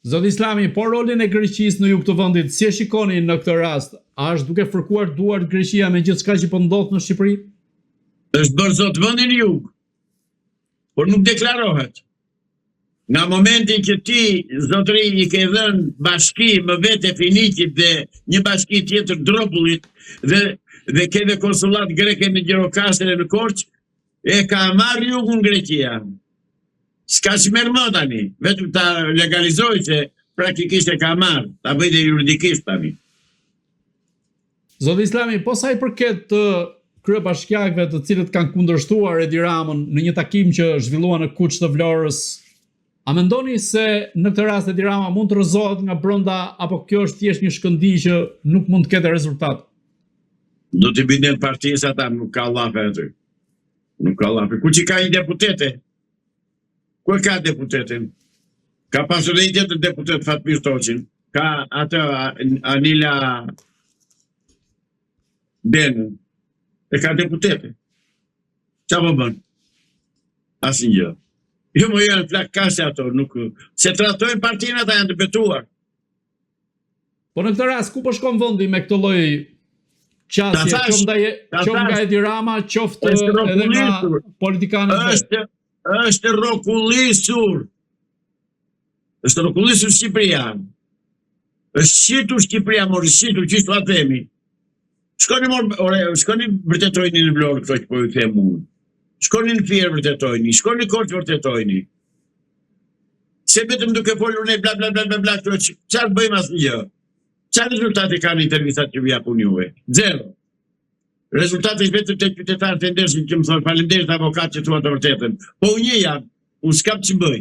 Zoti Islami, por rolin e Greqisë në jug të vendit, si e shikoni në këtë rast? A është duke fërkuar duart Greqia me gjithçka që po ndodh në Shqipëri? Është bërë zot vendi në jug, por nuk deklarohet. Nga momenti që ti, zotëri, i ke dhënë bashki më vete Finikit dhe një bashki tjetër Dropullit dhe ke dhe konsulat greke në Gjirokastër e në Korçë, e ka marrë jugun Greqia. S'ka që merë më tani, vetëm ta legalizoj që praktikisht e ka marrë, ta bëjde juridikisht tani. Zoti Islami, po sa i përket të kryebashkiakëve të cilët kanë kundërshtuar Edi Ramën në një takim që zhvillua në Kuç të Vlorës, a mendoni se në këtë rast Edi Rama mund të rrëzohet nga brenda apo kjo është thjesht një shkëndijë që nuk mund të ketë rezultat? Do të binden partisë ata, nuk ka llafe aty. Nuk ka llafe. Ku që ka një deputete? Ku e ka deputetin? Ka pasur dhe një tjetër deputet Fatmir Toçin. Ka atë Anila Benën. E ka deputete. Qa më bën? Asnjë gjë. Jo më janë flak kase ato, nuk se trajtojnë partinë ata janë të betuar. Po në këtë rast ku po shkon vendi me këtë lloj qasje, qoftë nga Edi Rama, qoftë edhe nga politikanët? Është rrokullisur. Është rrokullisur Shqipëria. Është shitur Shqipëria, mori shitur që s'u themi. Shkoni vërtetojni në Vlorë këto që po ju them unë. Shkoni në Fier vërtetojni, shkoni në Korçë vërtetojni. Se vetëm duke folur ne bla bla bla bla bla, çfarë bëjmë asnjë. Çfarë rezultate kanë intervistat që vija pun juve? Zero. Rezultate vetëm tek qytetarët e ndershëm që më thonë faleminderit avokat që thua të vërtetën. Po unë jam, unë s'kam që bëj.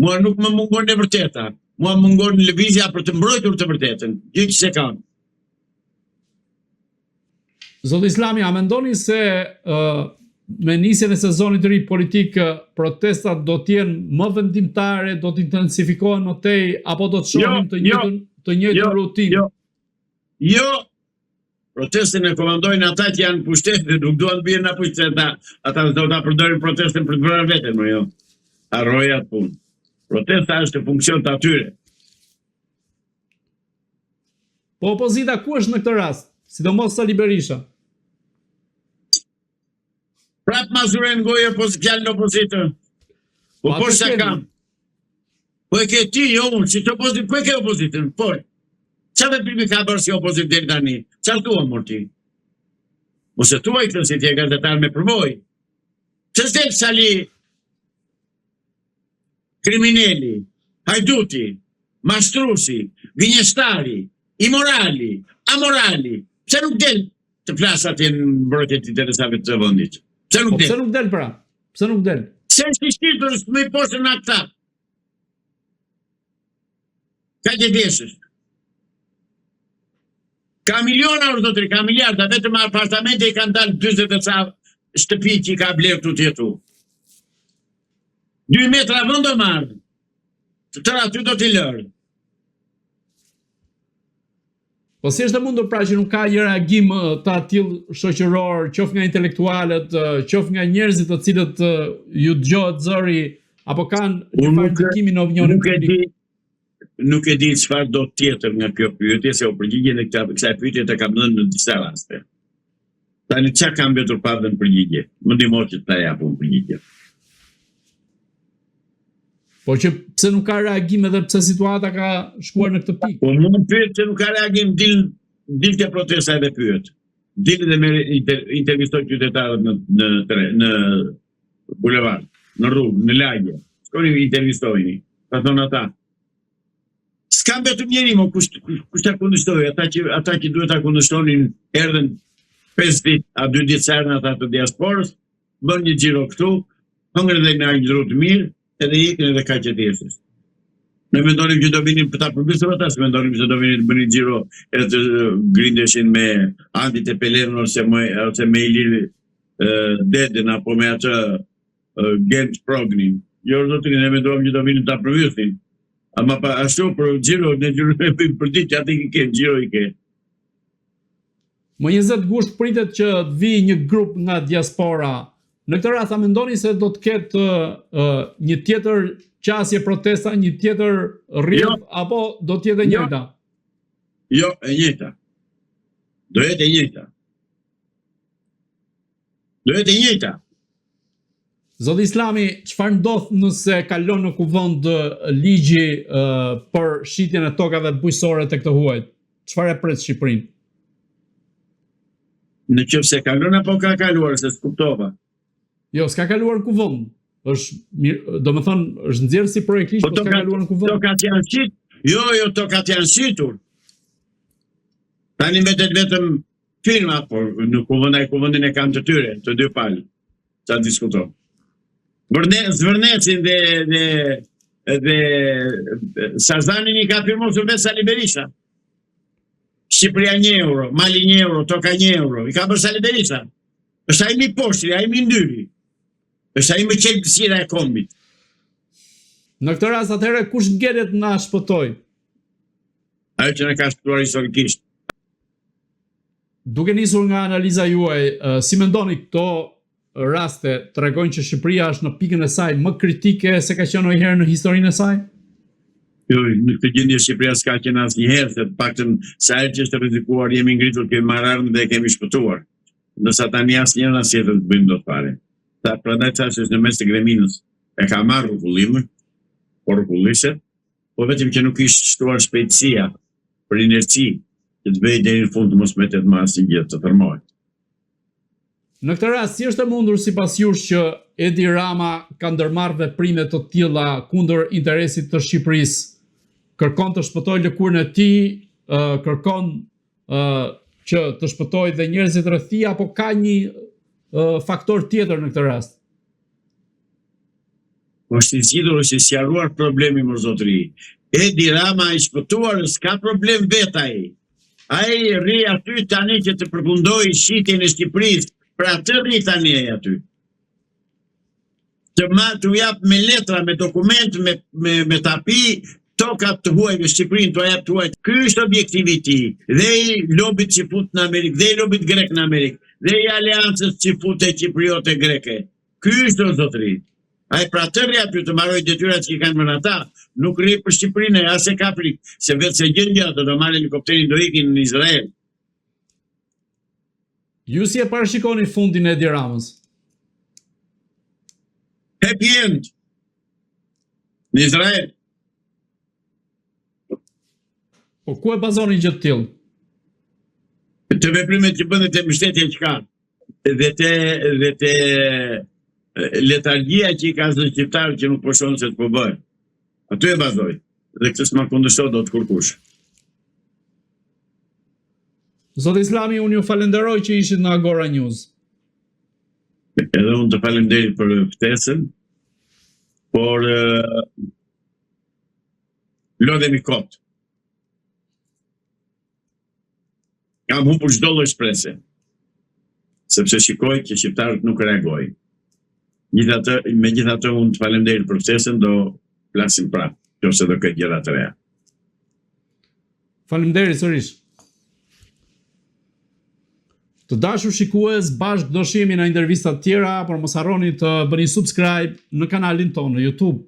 Mua nuk më mungon e vërteta. Mua mungon lëvizja për të mbrojtur të vërtetën. Gjë që se kam. Zoti Islami, a mendoni se me nisjen e sezonit të ri politik protestat do të jenë më vendimtare, do të intensifikohen më tej apo do të shohim të njëjtën rutinë? Jo. Protestën e komandojnë ata që janë pushtet dhe nuk duan të bien në pushtet. Ata do ta përdorin protestën për të vrarë veten, më jo. Harroja atë punë. Protesta është funksion të atyre. Po opozita ku është në këtë rast? Sidomos Sali Berisha. Prap mazuren gojë fjalën në opozitën. Po sa kam. Po e ke ti, jo unë, që të opozitën, po e ke opozitën, po. Qa veprimi ka bërë si opozitë deri tani? Qa tua mor ti? Mos e tuaj këtë si ti e gazetar me përvoj. Që s'del Sali krimineli, hajduti, mashtrusi, gënjeshtari, imorali, amorali, pse nuk del të flasë atje në mbrojtjet interesave të vendit? Pse nuk del? Pse nuk del pra? Pse nuk del? Pse është i shqitur me poshtë në ata? Ka që deshës. Ka miliona zotëri, ka miliarda, vetëm apartamente i kanë dalë 20 ca shtëpi që i ka blerë këtu tjetu. 2 metra vend do marrë. Të tëra aty do t'i lërë. Po si është e mundur pra që nuk ka një reagim të atill shoqëror, qoftë nga intelektualët, qoftë nga njerëzit të cilët ju dëgohet zëri apo kanë një farë ndikimi në opinionin publik? Nuk e di çfarë do tjetër nga kjo pyetje, se u përgjigjen e kësaj pyetje të kam dhënë në disa raste. Tani çka kam mbetur pa dhënë përgjigje? Më ndihmo që ta jap unë përgjigje. Po që pse nuk ka reagim edhe pse situata ka shkuar në këtë pikë? Po mund pyet se nuk ka reagim, dilte protesta edhe pyet. Dilte dhe me intervistoj qytetarët në bulevard, në rrugë, në lagje. Shkoni intervistojni. Ta thonë ata. S'kam vetëm njeri, mo kush ta kundërshtoi, ata që duhet ta kundërshtonin erdhen 5 ditë, a 2 ditë sërën ata të diasporës, bën një xhiro këtu, hëngër dhe në një rrugë të mirë, edhe ikin edhe ka që tjesës. Ne mendonim që do vinin për ta përmbysur ata, se mendonim që do vinin të bënin xhiro edhe të grindeshin me Andit e Pelenën ose me Ilir Dedën apo me atë Gent Prognin. Jo, zotërin, ne mendonim që do vinin ta përmbysin. Ama pa ashtu për xhiro, ne xhiro për ditë aty i ke xhiro i ke. Më 20 gusht pritet që të vi një grup nga diaspora. Në këtë rast a mendoni se do të ketë një tjetër qasje protesta, një tjetër rrjedh, apo do të jetë e njëjta? Jo, e njëjta. Do jetë e njëjta. Do jetë e njëjta. Zoti Islami, çfarë ndodh nëse kalon në kuvend ligji për shitjen e tokave bujqësore tek të huajt? Çfarë e pret Shqipërinë? Në qoftë se kalon apo ka kaluar, se s'kuptova. Jo, s'ka kaluar në kuvend. Është, domethënë, është nxjerrë si projekt ligj, po s'ka kaluar në kuvend. Tokat janë shit. Jo, tokat janë shitur. Tani vetëm firma, por në kuvendin e kanë të tyre, të dy palë. Ça diskuton. Zvërnecin dhe Sarzanin i ka firmosur vetë Sali Berisha. Shqipëria €1, Mali €1, toka €1. I ka bërë Sali Berisha. Është ai mi poshtri, ai mi ndyri. Është ai më qelësira e kombit. Në këtë rast atëherë kush ngjelet na shpëtoi? Ajo që na ka shpëtuar historikisht. Duke nisur nga analiza juaj, si mendoni këto raste tregojnë që Shqipëria është në pikën e saj më kritike se ka qenë ndonjëherë në historinë e saj? Jo, në këtë gjendje Shqipëria s'ka qenë asnjëherë, se të paktën sa herë që është rrezikuar jemi ngritur, kemi marrë armë dhe kemi shpëtuar. Ndërsa tani asnjëra asjetër të bëjmë dot fare. Prandaj thashë në mes të greminës e ka marrë rrugullimin, por rrugulliset, po vetëm që nuk ishte shtuar shpejtësia për inerci që të bëjë deri në fund të mos mbetet më asnjë gjë të tërmohet. Në këtë rast, si është e mundur sipas jush që Edi Rama ka ndërmarrë veprime të tilla kundër interesit të Shqipërisë? Kërkon të shpëtojë lëkurën e tij, kërkon që të shpëtojë dhe njerëzit rreth tij, apo ka një faktor tjetër në këtë rast? Është i zgjidhur, është i sqaruar problemi, më zotëri. Edi Rama i shpëtuar, s'ka problem vet ai. Ai rri aty tani që të përfundojë shitjen e Shqipërisë, pra të rri tani ai aty. Të jap me letra, me dokument, me tapi, tokat të huajve Shqipërinë, të jap të huajt. Ky është objektivi i tij. Dhe i lobit që fut në Amerikë, dhe i lobit grek në Amerikë, dhe i aleancës që fut e Qipriote greke. Ky është o zotëri. Ai pra të rri aty të mbaroj detyrat që i kanë mërë ata, nuk rri për Shqipërinë as e ka frikë, se vetë se gjendja ato do marrë helikopterin do ikin në Izrael. Ju si e parashikoni fundin e Edi Ramës? Happy end në Izrael. Po ku e bazoni gjë të tillë? Të veprimet që bëndet e mbështetje që ka, dhe të letargjia që i ka zënë shqiptarë që nuk po shohin se të po bëjnë. Aty e bazoj. Dhe këtë s'ma kundërshton dot kurkush. Zoti Islami, unë ju falenderoj që ishit në Agora News. Edhe unë të falenderoj për ftesën, por lodhemi kot. Kam humbur çdo lloj shprese, sepse shikoj që shqiptarët nuk reagojnë. Megjithatë unë të falenderoj për ftesën, do flasim prapë, nëse do ketë gjëra të reja. Faleminderit sërish. Të dashur shikues, bashkë do shihemi në intervista të tjera, por mos harroni të bëni subscribe në kanalin tonë në YouTube.